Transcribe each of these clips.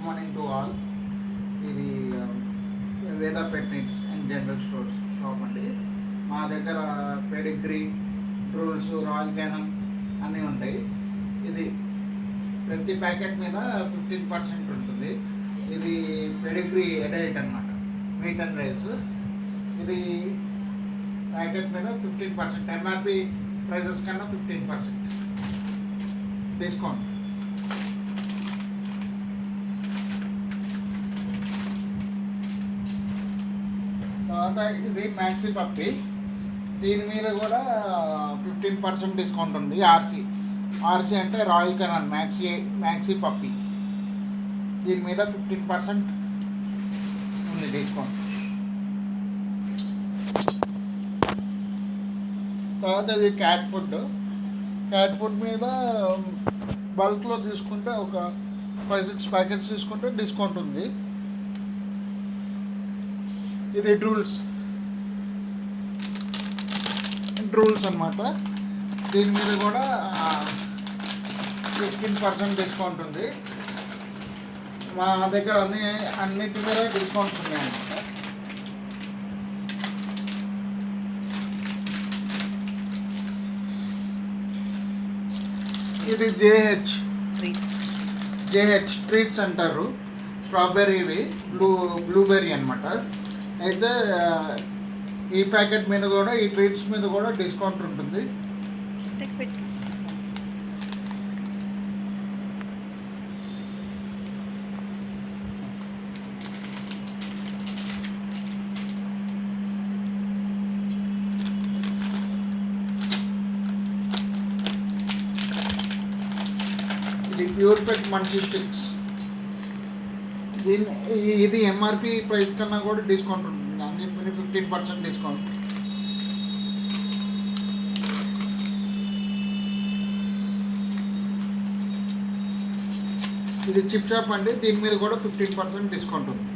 Good morning to all. ఇది Veda pet needs and general stores shop అండి. మా దగ్గర పెడిగ్రీ, రూల్స్, రాయల్ క్యానన్ అన్నీ ఉంటాయి. ఇది ప్రతి ప్యాకెట్ మీద 15% ఉంటుంది. ఇది పెడిగ్రీ అడల్ట్ అన్నమాట, మీట్ అండ్ రైస్. ఇది ప్యాకెట్ మీద 15% ఎంఆర్పి ప్రైజెస్ కన్నా 15% డిస్కౌంట్. తర్వాత ఇది మ్యాక్సీ పప్పి, దీని మీద కూడా 15% డిస్కౌంట్ ఉంది. ఆర్సీ అంటే రాయల్ కెనాన్ మ్యాక్సీ పప్పి, దీని మీద 15% ఉంది డిస్కౌంట్. తర్వాత ఇది క్యాట్ ఫుడ్ మీద బల్క్లో తీసుకుంటే ఒక 5-6 ప్యాకెట్స్ తీసుకుంటే డిస్కౌంట్ ఉంది. ఇది డ్రూల్స్ అన్నమాట, దీని మీద కూడా 15% డిస్కౌంట్ ఉంది. మా దగ్గర అన్నిటి మీద డిస్కౌంట్స్ ఉన్నాయి అన్నమాట. ఇది జేహెచ్ ట్రీట్స్ అంటారు, స్ట్రాబెర్రీవి, బ్లూబెర్రీ అన్నమాట. అయితే ఈ ప్యాకెట్ మీద కూడా, ఈ ట్రీట్స్ మీద కూడా డిస్కౌంట్ ఉంటుంది. ఇది ప్యూర్ పెట్ మంచి స్టిక్స్, ఇది ఎంఆర్పి ప్రైస్ కన్నా కూడా డిస్కౌంట్ ఉంటుంది. అన్నిటిని 15% డిస్కౌంట్. ఇది చిప్ చాప్ అండి, దీని మీద కూడా 15% డిస్కౌంట్ ఉంది.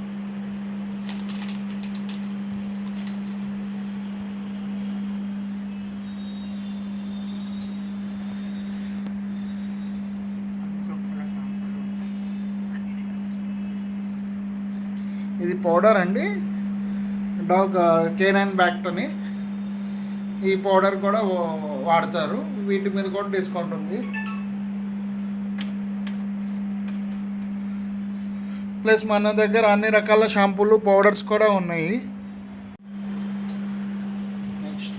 ఇది పౌడర్ అండి, డాగ్ కేనైన్ బ్యాక్టోని, ఈ పౌడర్ కూడా వాడతారు. వీటి మీద కూడా డిస్కౌంట్ ఉంది. ప్లస్ మన దగ్గర అన్ని రకాల షాంపూలు, పౌడర్స్ కూడా ఉన్నాయి. నెక్స్ట్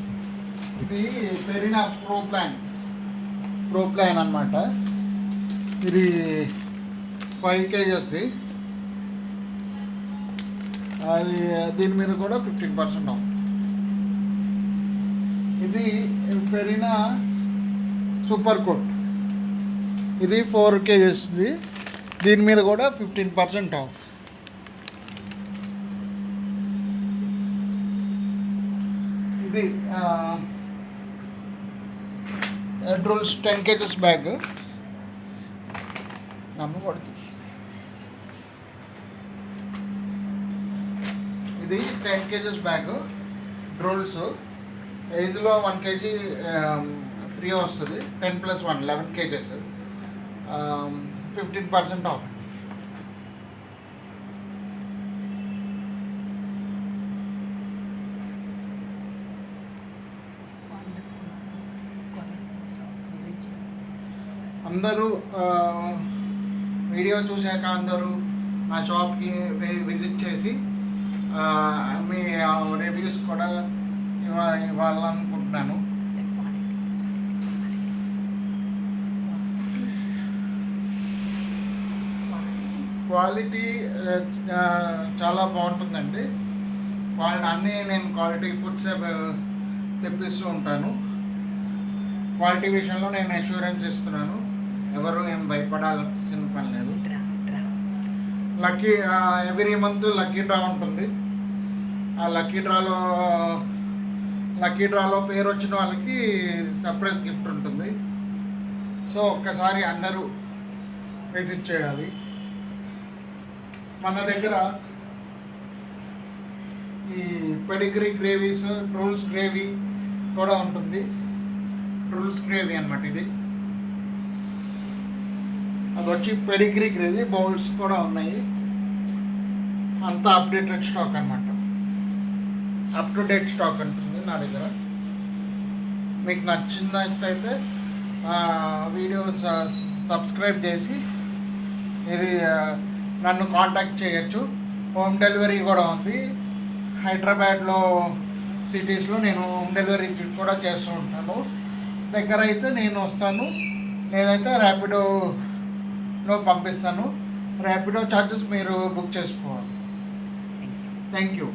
ఇది పెరినా ప్రో ప్లాన్ అన్నమాట. ఇది 5 kgsది. అది దీని మీద కూడా 15% ఆఫ్. ఇది పెరినా సూపర్ కోట్, ఇది 4 kgsది, దీని మీద కూడా 15% ఆఫ్. ఇది రూల్స్ 10 kgs బ్యాగ్ నమ్మకూడదు. ఇది 10 kgs బ్యాగ్ డ్రోల్స్. ఇందులో 1 kg ఫ్రీ వస్తుంది. 10+1 11 kgs, 15% ఆఫ్. అందరూ వీడియో చూశాక అందరూ నా షాప్కి విజిట్ చేసి మీ రివ్యూస్ కూడా ఇవ్వాలనుకుంటున్నాను. క్వాలిటీ చాలా బాగుంటుందండి. అన్నీ నేను క్వాలిటీ ఫుడ్స్ తెప్పిస్తూ ఉంటాను. క్వాలిటీ విషయంలో నేను అష్యూరెన్స్ ఇస్తున్నాను. ఎవరు ఏం భయపడాల్సిన పని లేదు. ఎవ్రీ మంత్ లక్కీ డ్రా ఉంటుంది. ఆ లక్కీ డ్రాలో పేరు వచ్చిన వాళ్ళకి సర్ప్రైజ్ గిఫ్ట్ ఉంటుంది. సో ఒక్కసారి అందరూ విజిట్ చేయాలి. మన దగ్గర ఈ పెడిగ్రీ గ్రేవీస్, రూల్స్ గ్రేవీ కూడా ఉంటుంది. రూల్స్ గ్రేవీ అన్నమాట. ఇది అది వచ్చి పెడిగ్రీ గ్రేవీ బౌల్స్ కూడా ఉన్నాయి. అంతా అప్డేటెడ్ స్టాక్ అనమాట, అప్ టు డేట్ స్టాక్ ఉంటుంది నా దగ్గర. మీకు నచ్చినట్టయితే వీడియో సబ్స్క్రైబ్ చేసి ఇది నన్ను కాంటాక్ట్ చేయొచ్చు. హోమ్ డెలివరీ కూడా ఉంది. హైదరాబాద్లో సిటీస్లో నేను హోమ్ డెలివరీ కూడా చేస్తూ ఉంటాను. దగ్గర అయితే నేను వస్తాను, లేదైతే ర్యాపిడోలో పంపిస్తాను. ర్యాపిడో ఛార్జెస్ మీరు బుక్ చేసుకోవాలి. Thank you.